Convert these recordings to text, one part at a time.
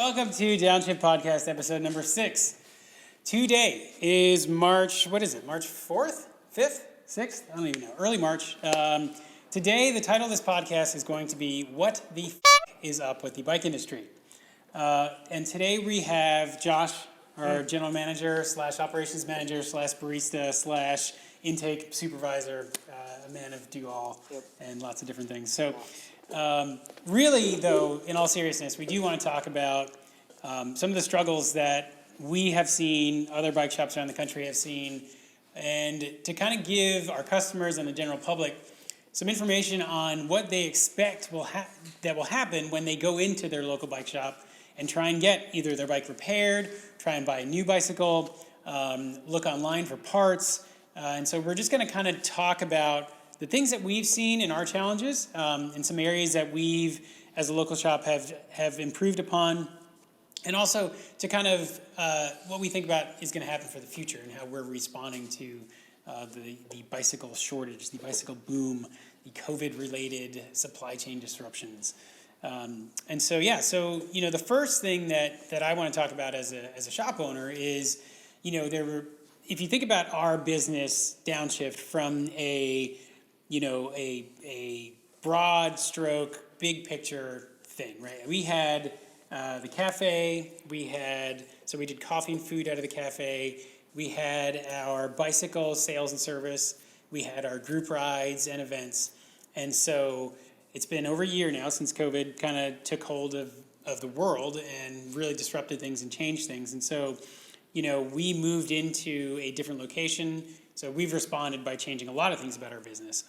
Welcome to Downshift Podcast, episode number 6. Today is March 4th? 5th? 6th? I don't even know. Early March. Today, the title of this podcast is going to be, What the is up with the bike industry? And today we have Josh, our general manager / operations manager / barista / intake supervisor, a man of do all and lots of different things. So really, though, in all seriousness, we do want to talk about some of the struggles that we have seen, other bike shops around the country have seen, and to kind of give our customers and the general public some information on what they expect that will happen when they go into their local bike shop and try and get either their bike repaired, try and buy a new bicycle, look online for parts. And so we're just going to kind of talk about the things that we've seen in our challenges, in some areas that we've, as a local shop, have improved upon, and also to kind of what we think about is going to happen for the future and how we're responding to the bicycle shortage, the bicycle boom, the COVID-related supply chain disruptions. And so, the first thing that I want to talk about as a shop owner is, if you think about our business, Downshift, from a broad stroke, big picture thing, right? We had the cafe, we did coffee and food out of the cafe, we had our bicycle sales and service, we had our group rides and events. And so it's been over a year now since COVID kind of took hold of the world and really disrupted things and changed things. And so, we moved into a different location. So we've responded by changing a lot of things about our business.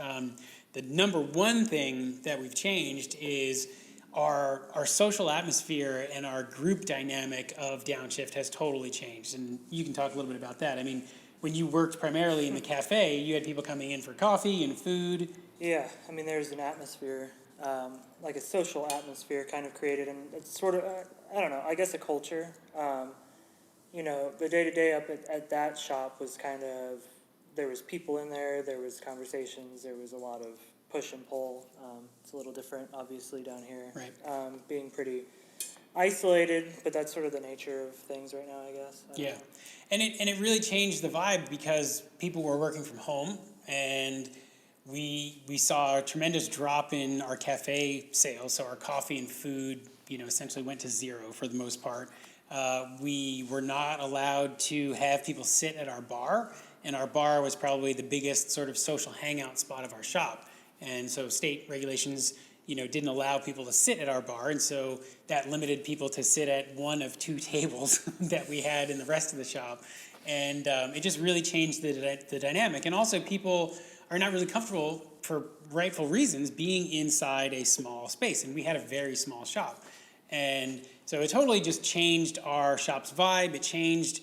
The number one thing that we've changed is our social atmosphere and our group dynamic of Downshift has totally changed. And you can talk a little bit about that. I mean, when you worked primarily in the cafe, you had people coming in for coffee and food. Yeah, I mean, there's an atmosphere, like a social atmosphere kind of created, and it's sort of, I guess a culture. The day-to-day up at that shop was kind of, there was people in there, there was conversations, there was a lot of push and pull. It's a little different, obviously, down here. Right. Being pretty isolated, but that's sort of the nature of things right now, I guess. Yeah, and it really changed the vibe because people were working from home, and we saw a tremendous drop in our cafe sales. So our coffee and food, essentially went to zero for the most part. We were not allowed to have people sit at our bar, and our bar was probably the biggest sort of social hangout spot of our shop. And so state regulations, didn't allow people to sit at our bar, and so that limited people to sit at one of two tables that we had in the rest of the shop. And it just really changed the dynamic. And also people are not really comfortable, for rightful reasons, being inside a small space. And we had a very small shop. And so it totally just changed our shop's vibe. It changed,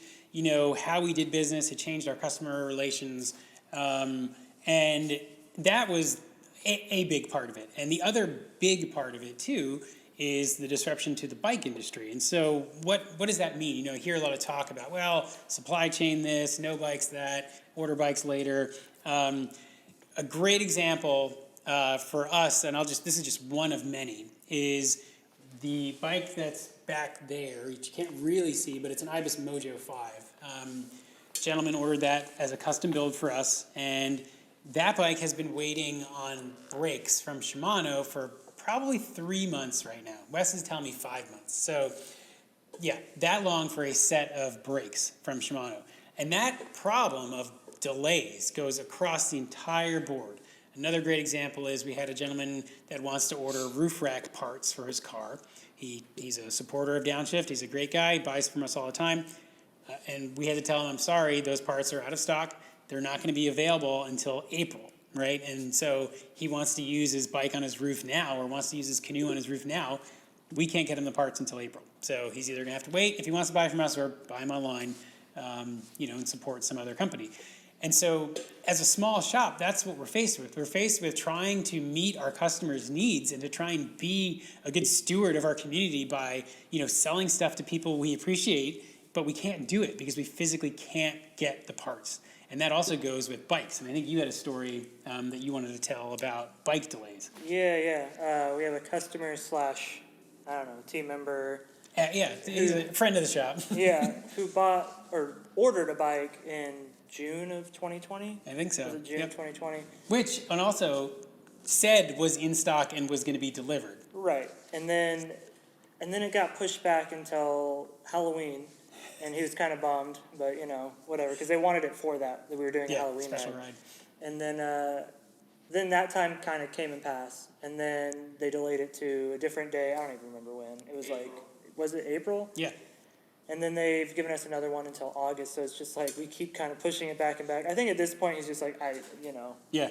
how we did business. It changed our customer relations. And that was a big part of it. And the other big part of it, too, is the disruption to the bike industry. And so what does that mean? I hear a lot of talk about, supply chain this, no bikes that, order bikes later. A great example for us, and this is just one of many, is the bike that's back there, which you can't really see, but it's an Ibis Mojo 5. Gentleman ordered that as a custom build for us, and that bike has been waiting on brakes from Shimano for probably 3 months right now. Wes is telling me 5 months. So, yeah, that long for a set of brakes from Shimano. And that problem of delays goes across the entire board. Another great example is we had a gentleman that wants to order roof rack parts for his car. He's a supporter of Downshift. He's a great guy. He buys from us all the time. And we had to tell him, I'm sorry, those parts are out of stock. They're not going to be available until April, right? And so he wants to use his bike on his roof now, or wants to use his canoe on his roof now. We can't get him the parts until April. So he's either going to have to wait if he wants to buy from us, or buy them online, and support some other company. And so as a small shop, that's what we're faced with. We're faced with trying to meet our customers' needs and to try and be a good steward of our community by, selling stuff to people we appreciate, but we can't do it because we physically can't get the parts. And that also goes with bikes. And I think you had a story that you wanted to tell about bike delays. Yeah. We have a customer / team member Yeah, he's a friend of the shop. Yeah, who bought or ordered a bike in June of 2020. I think so. Was it June 2020? Which, and also said was in stock and was going to be delivered. Right, and then it got pushed back until Halloween, and he was kind of bummed, but whatever, because they wanted it for that we were doing a Halloween special ride. ride. And then that time kind of came and passed, and then they delayed it to a different day. I don't even remember when. It was like, was it April? Yeah. And then they've given us another one until August, so it's just like we keep kind of pushing it back and back. I think at this point he's just like,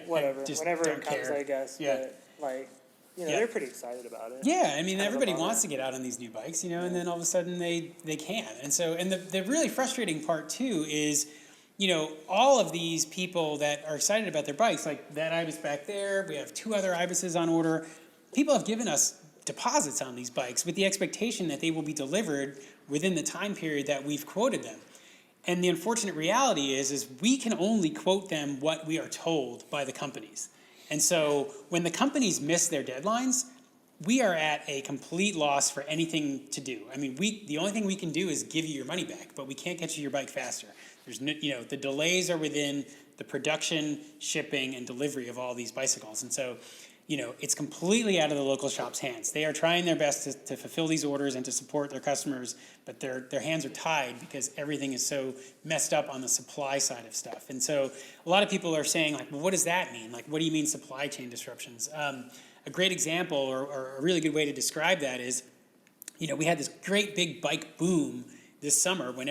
whatever, whenever it comes, I guess. Yeah. But they're pretty excited about it. Yeah, I mean, everybody wants to get out on these new bikes, and then all of a sudden they can't. And so, and the really frustrating part too is, all of these people that are excited about their bikes, like that Ibis back there, we have 2 other Ibises on order. People have given us deposits on these bikes with the expectation that they will be delivered within the time period that we've quoted them. And the unfortunate reality is we can only quote them what we are told by the companies. And so when the companies miss their deadlines, we are at a complete loss for anything to do. I mean, the only thing we can do is give you your money back, but we can't get you your bike faster. There's no, the delays are within the production, shipping, and delivery of all these bicycles. And so, it's completely out of the local shop's hands. They are trying their best to fulfill these orders and to support their customers, but their hands are tied because everything is so messed up on the supply side of stuff. And so a lot of people are saying, like, well, what does that mean? Like, what do you mean supply chain disruptions? A great example or a really good way to describe that is, we had this great big bike boom this summer when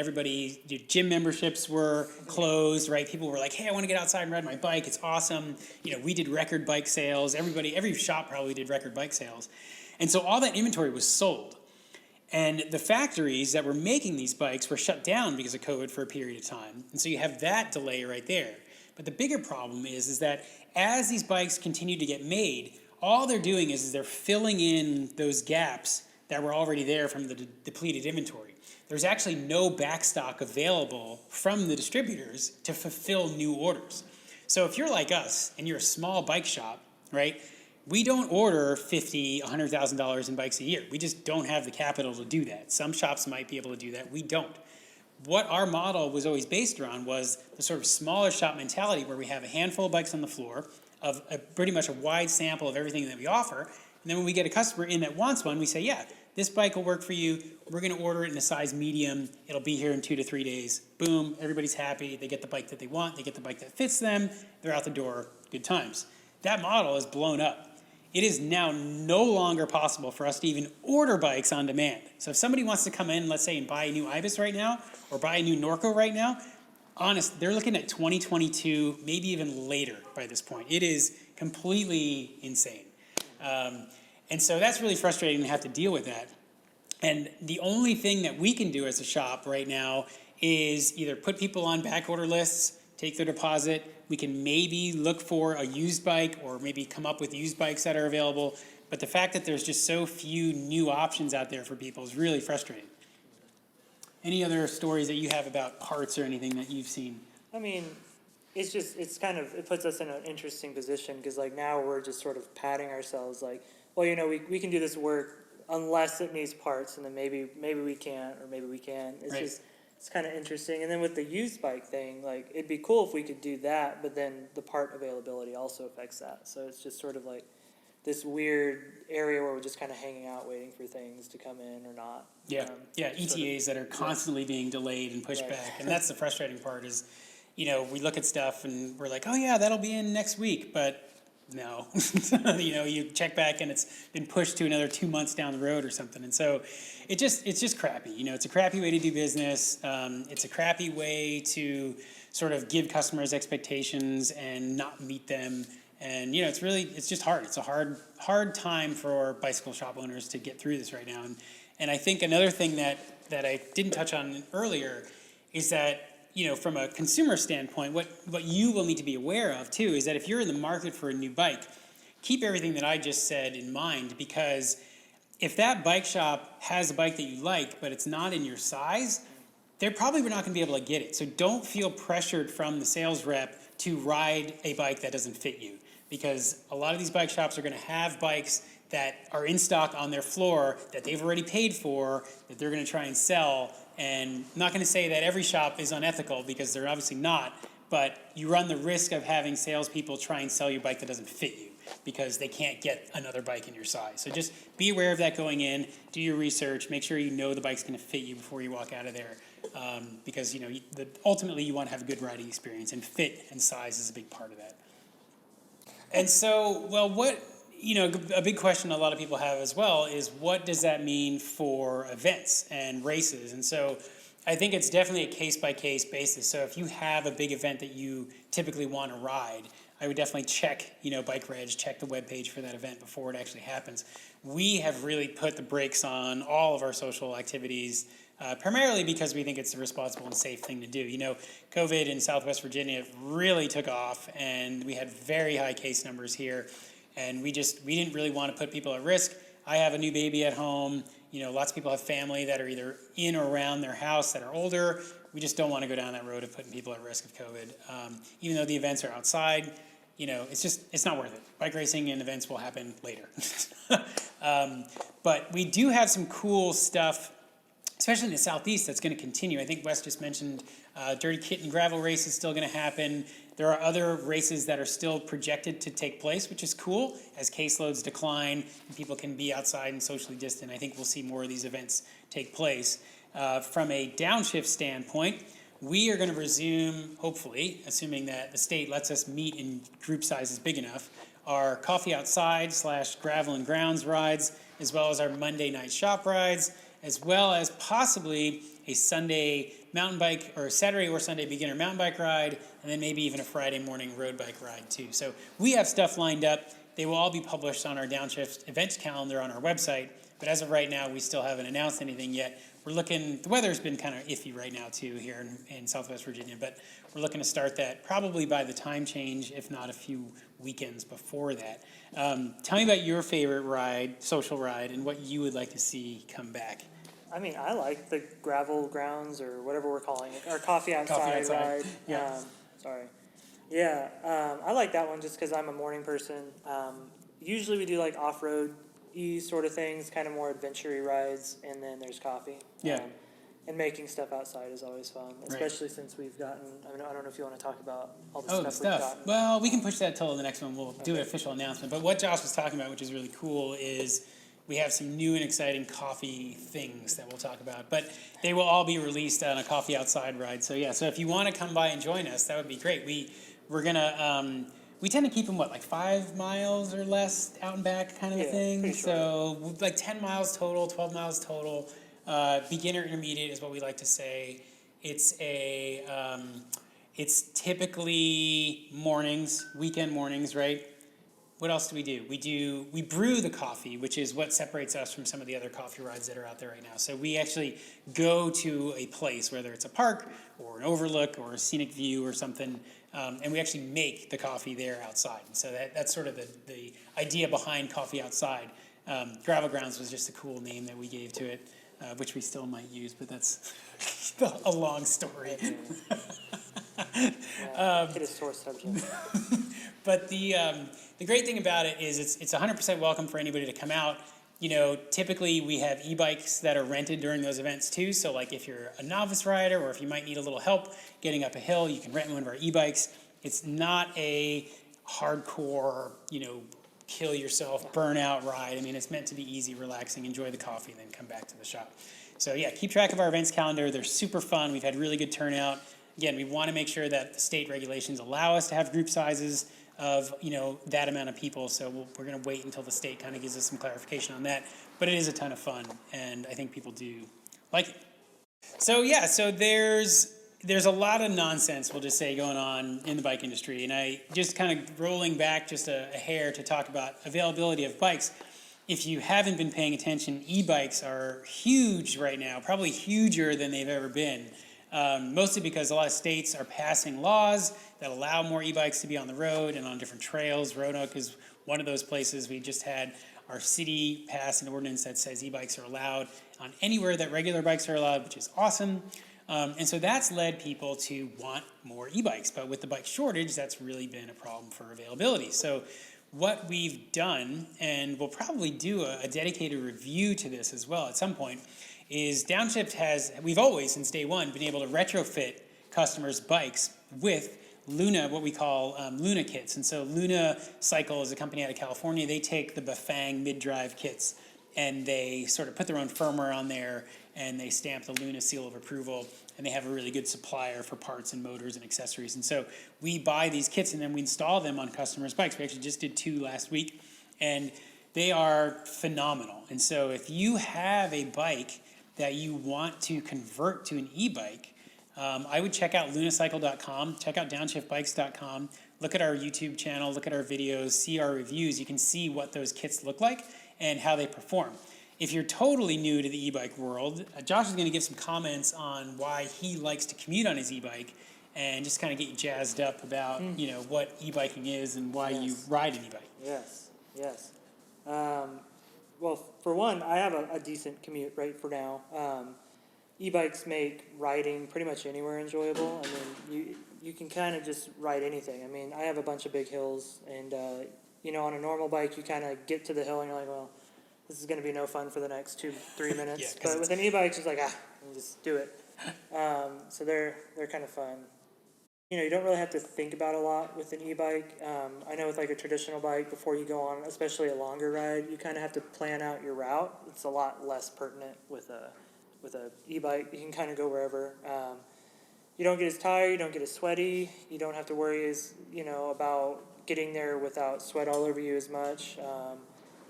gym memberships were closed, right? People were like, hey, I want to get outside and ride my bike. It's awesome. We did record bike sales. Every shop probably did record bike sales. And so all that inventory was sold. And the factories that were making these bikes were shut down because of COVID for a period of time. And so you have that delay right there. But the bigger problem is that as these bikes continue to get made, all they're doing is they're filling in those gaps that were already there from the depleted inventory. There's actually no backstock available from the distributors to fulfill new orders. So if you're like us and you're a small bike shop, right, we don't order $50,000, $100,000 in bikes a year. We just don't have the capital to do that. Some shops might be able to do that. We don't. What our model was always based around was the sort of smaller shop mentality where we have a handful of bikes on the floor of pretty much a wide sample of everything that we offer. And then when we get a customer in that wants one, we say, yeah, this bike will work for you. We're going to order it in a size medium. It'll be here in 2 to 3 days. Boom, everybody's happy. They get the bike that they want. They get the bike that fits them. They're out the door. Good times. That model is blown up. It is now no longer possible for us to even order bikes on demand. So if somebody wants to come in, let's say, and buy a new Ibis right now or buy a new Norco right now, they're looking at 2022, maybe even later by this point. It is completely insane. And so that's really frustrating to have to deal with that. And the only thing that we can do as a shop right now is either put people on back order lists, take their deposit. We can maybe look for a used bike or maybe come up with used bikes that are available. But the fact that there's just so few new options out there for people is really frustrating. Any other stories that you have about parts or anything that you've seen? I mean, it puts us in an interesting position because like now we're just sort of patting ourselves like, well, we can do this work unless it needs parts, and then maybe we can't, or maybe we can. It's kind of interesting. And then with the used bike thing, like it'd be cool if we could do that, but then the part availability also affects that. So it's just sort of like this weird area where we're just kind of hanging out waiting for things to come in or not. Yeah, ETAs that are constantly being delayed and pushed back. And that's the frustrating part is, we look at stuff and we're like, oh yeah, that'll be in next week, but no, you check back and it's been pushed to another 2 months down the road or something. And so it's just crappy. It's a crappy way to do business. It's a crappy way to sort of give customers expectations and not meet them. And, it's just hard. It's a hard time for bicycle shop owners to get through this right now. And I think another thing that I didn't touch on earlier is that, from a consumer standpoint, what you will need to be aware of, too, is that if you're in the market for a new bike, keep everything that I just said in mind, because if that bike shop has a bike that you like, but it's not in your size, they're probably not going to be able to get it. So don't feel pressured from the sales rep to ride a bike that doesn't fit you, because a lot of these bike shops are going to have bikes that are in stock on their floor that they've already paid for, that they're going to try and sell. And I'm not going to say that every shop is unethical, because they're obviously not, but you run the risk of having salespeople try and sell you a bike that doesn't fit you because they can't get another bike in your size. So just be aware of that going in, do your research, make sure you know the bike's going to fit you before you walk out of there. Because ultimately you want to have a good riding experience, and fit and size is a big part of that. And so, a big question a lot of people have as well is, what does that mean for events and races? And so I think it's definitely a case-by-case basis. So if you have a big event that you typically want to ride, I would definitely check, Bike Reg, check the webpage for that event before it actually happens. We have really put the brakes on all of our social activities, primarily because we think it's the responsible and safe thing to do. COVID in Southwest Virginia really took off, and we had very high case numbers here, and we didn't really want to put people at risk. I have a new baby at home. Lots of people have family that are either in or around their house that are older. We just don't want to go down that road of putting people at risk of COVID. Even though the events are outside, it's not worth it. Bike racing and events will happen later. But we do have some cool stuff, especially in the Southeast, that's going to continue. I think Wes just mentioned Dirty Kitten Gravel race is still going to happen. There are other races that are still projected to take place, which is cool. As caseloads decline and people can be outside and socially distant, I think we'll see more of these events take place. From a Downshift standpoint, we are going to resume, hopefully, assuming that the state lets us meet in group sizes big enough, our coffee outside / gravel and grounds rides, as well as our Monday night shop rides, as well as possibly a Sunday mountain bike, or Saturday or Sunday beginner mountain bike ride, and then maybe even a Friday morning road bike ride too. So we have stuff lined up. They will all be published on our Downshift events calendar on our website, but as of right now, we still haven't announced anything yet. The weather's been kind of iffy right now too here in Southwest Virginia, but we're looking to start that probably by the time change, if not a few weekends before that. Tell me about your favorite social ride, and what you would like to see come back. I like the gravel grounds, or whatever we're calling it, or coffee outside ride. Yeah. I like that one just because I'm a morning person. Usually we do like off-road-y sort of things, kind of more adventure-y rides, and then there's coffee. Yeah. And making stuff outside is always fun, especially since we've gotten, I don't know if you want to talk about all the stuff we've gotten. Well, we can push that till the next one. We'll do an official announcement. But what Josh was talking about, which is really cool, is we have some new and exciting coffee things that we'll talk about. But they will all be released on a coffee outside ride. So so if you want to come by and join us, that would be great. We're going to... we tend to keep them, 5 miles or less out and back kind of a thing. So 10 miles total, 12 miles total. Beginner intermediate is what we like to say. It's typically mornings, weekend mornings, right? What else do? We brew the coffee, which is what separates us from some of the other coffee rides that are out there right now. So we actually go to a place, whether it's a park or an overlook or a scenic view or something, and we actually make the coffee there outside. And so that's sort of the idea behind coffee outside. Gravel Grounds was just a cool name that we gave to it, which we still might use, but that's a long story. Hit a sore subject. But the great thing about it is it's 100% welcome for anybody to come out. Typically we have e-bikes that are rented during those events too. So if you're a novice rider, or if you might need a little help getting up a hill, you can rent one of our e-bikes. It's not a hardcore, kill yourself, burnout ride. It's meant to be easy, relaxing, enjoy the coffee, and then come back to the shop. So keep track of our events calendar. They're super fun. We've had really good turnout. Again, we want to make sure that the state regulations allow us to have group sizes of that amount of people. So we're going to wait until the state kind of gives us some clarification on that. But it is a ton of fun, and I think people do like it. So there's a lot of nonsense, we'll just say, going on in the bike industry. And I just kind of rolling back just a hair to talk about availability of bikes. If you haven't been paying attention, e-bikes are huge right now, probably huger than they've ever been. Mostly because a lot of states are passing laws that allow more e-bikes to be on the road and on different trails. Roanoke is one of those places. We just had our city pass an ordinance that says e-bikes are allowed on anywhere that regular bikes are allowed, which is awesome. And so that's led people to want more e-bikes. But with the bike shortage, that's really been a problem for availability. So what we've done, and we'll probably do a dedicated review to this as well at some point, is we've always, since day one, been able to retrofit customers' bikes with Luna, what we call Luna kits. And so Luna Cycle is a company out of California. They take the Bafang mid-drive kits and they sort of put their own firmware on there, and they stamp the Luna seal of approval, and they have a really good supplier for parts and motors and accessories. And so we buy these kits and then we install them on customers' bikes. We actually just did 2 last week, and they are phenomenal. And so if you have a bike that you want to convert to an e-bike, I would check out lunacycle.com, check out downshiftbikes.com, look at our YouTube channel, look at our videos, see our reviews. You can see what those kits look like and how they perform. If you're totally new to the e-bike world, Josh is going to give some comments on why he likes to commute on his e-bike and just kind of get you jazzed up about what e-biking is and why you ride an e-bike. Yes. Well, for one, I have a decent commute right for now. E-bikes make riding pretty much anywhere enjoyable. I mean, you can kind of just ride anything. I mean, I have a bunch of big hills, and on a normal bike, you kind of get to the hill and you're like, well, this is going to be no fun for the next 2-3 minutes. But with an e-bike, it's just like, you just do it. So they're kind of fun. You don't really have to think about a lot with an e-bike. I know with like a traditional bike, before you go on, especially a longer ride, you kind of have to plan out your route. It's a lot less pertinent with a e-bike. You can kind of go wherever. You don't get as tired, you don't get as sweaty, you don't have to worry about getting there without sweat all over you as much.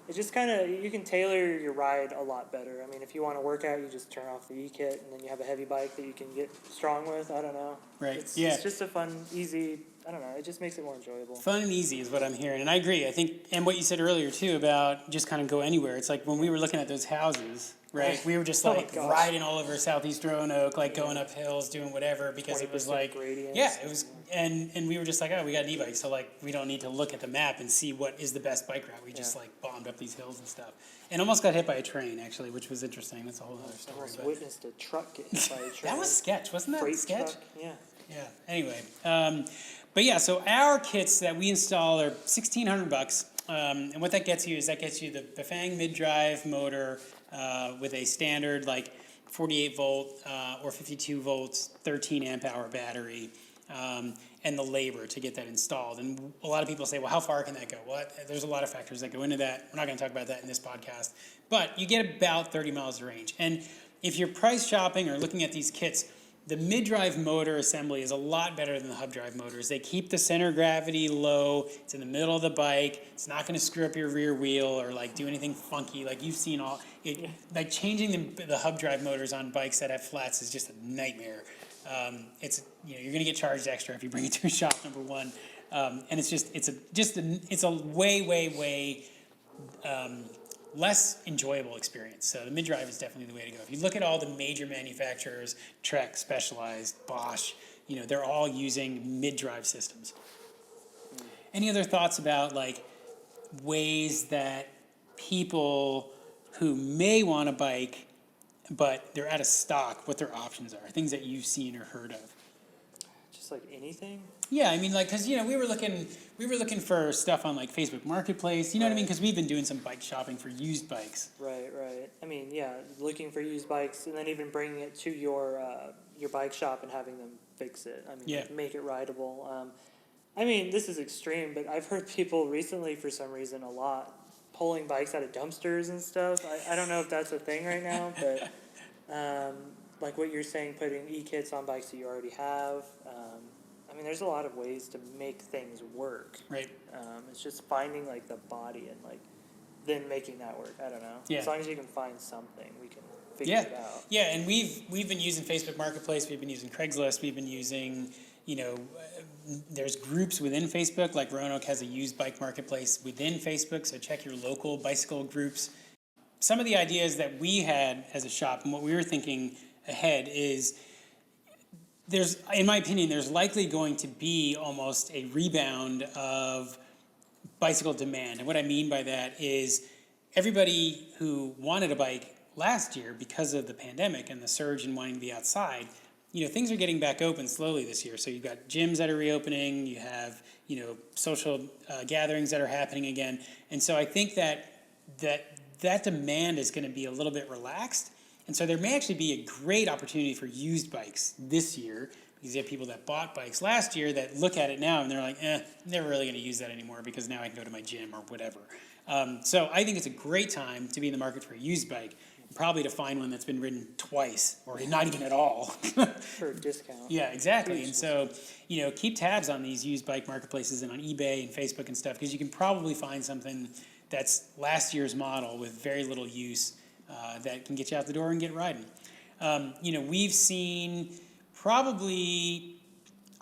It just kind of, you can tailor your ride a lot better. I mean, if you want to work out, you just turn off the e-kit, and then you have a heavy bike that you can get strong with. I don't know. Right. It's just a fun, easy, I don't know, it just makes it more enjoyable. Fun and easy is what I'm hearing, and I agree. I think, and what you said earlier, too, about just kind of go anywhere. It's like when we were looking at those houses, right? We were just riding all over Southeast Roanoke, going up hills, doing whatever, because it was like, gradients. it was, and we were just like, we got an e-bike, so we don't need to look at the map and see what is the best bike route. We just bombed up these hills and stuff, and almost got hit by a train actually, which was interesting. That's a whole other story. Almost witnessed a truck get hit by a train. That was sketch, wasn't that? Freight sketch? Truck. Yeah. Anyway, so our kits that we install are $1,600, and what that gets you is the Bafang mid-drive motor with a standard 48 volt or 52 volts, 13 amp hour battery, and the labor to get that installed. And a lot of people say, well, how far can that go? Well, there's a lot of factors that go into that. We're not going to talk about that in this podcast, but you get about 30 miles of range. And if you're price shopping or looking at these kits, the mid-drive motor assembly is a lot better than the hub drive motors. They keep the center of gravity low. It's in the middle of the bike. It's not going to screw up your rear wheel or do anything funky. You've seen changing the hub drive motors on bikes that have flats is just a nightmare. You're going to get charged extra if you bring it to a shop, number one. And it's a way less enjoyable experience. So the mid-drive is definitely the way to go. If you look at all the major manufacturers, Trek, Specialized, Bosch, they're all using mid-drive systems. Any other thoughts about ways that people who may want a bike but they're out of stock, what their options are, things that you've seen or heard of? Just anything? Yeah, I mean, because we were looking for stuff on Facebook Marketplace. You know what I mean? Because we've been doing some bike shopping for used bikes. Right. I mean, looking for used bikes and then even bringing it to your bike shop and having them fix it. I mean, make it rideable. I mean, this is extreme, but I've heard people recently, for some reason, a lot pulling bikes out of dumpsters and stuff. I don't know if that's a thing right now, but like what you're saying, putting e-kits on bikes that you already have. I mean, there's a lot of ways to make things work. Right. It's just finding the body and then making that work. I don't know. Yeah. As long as you can find something, we can figure it out. Yeah, and we've been using Facebook Marketplace. We've been using Craigslist. We've been using, there's groups within Facebook. Roanoke has a used bike marketplace within Facebook. So check your local bicycle groups. Some of the ideas that we had as a shop and what we were thinking ahead is in my opinion, there's likely going to be almost a rebound of bicycle demand. And what I mean by that is everybody who wanted a bike last year because of the pandemic and the surge in wanting to be outside, things are getting back open slowly this year. So you've got gyms that are reopening, you have social gatherings that are happening again. And so I think that demand is going to be a little bit relaxed. And so there may actually be a great opportunity for used bikes this year, because you have people that bought bikes last year that look at it now and they're like, I'm never really going to use that anymore because now I can go to my gym or whatever. So I think it's a great time to be in the market for a used bike, probably to find one that's been ridden twice or not even at all. For a discount. Yeah, exactly. And so, keep tabs on these used bike marketplaces and on eBay and Facebook and stuff, because you can probably find something that's last year's model with very little use that can get you out the door and get riding. We've seen probably,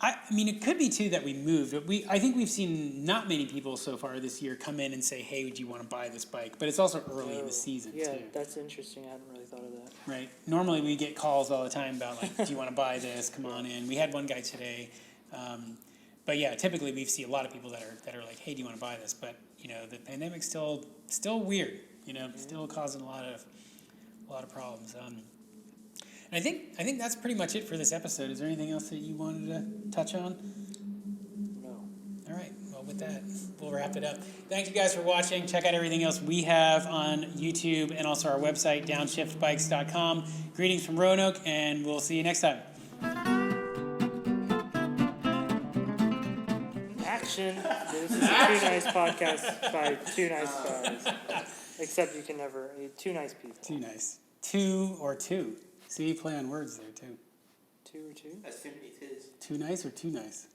it could be too that we moved, but I think we've seen not many people so far this year come in and say, hey, would you want to buy this bike? But it's also early in the season yeah, too. that's interesting. I hadn't really thought of that. Right. Normally we get calls all the time about like, do you want to buy this? Come on in. We had one guy today. But yeah, typically we see a lot of people that are like, hey, do you want to buy this? But the pandemic's still weird. Still causing a lot of problems. And I think that's pretty much it for this episode. Is there anything else that you wanted to touch on? No. All right. Well, with that, we'll wrap it up. Thank you guys for watching. Check out everything else we have on YouTube and also our website, downshiftbikes.com. Greetings from Roanoke, and we'll see you next time. Action. This is a Too Nice podcast by two nice guys. Except you can never, two nice people. Too nice. Two or two. See, you play on words there, too. Two or two? That's too many tis. Too nice or too nice?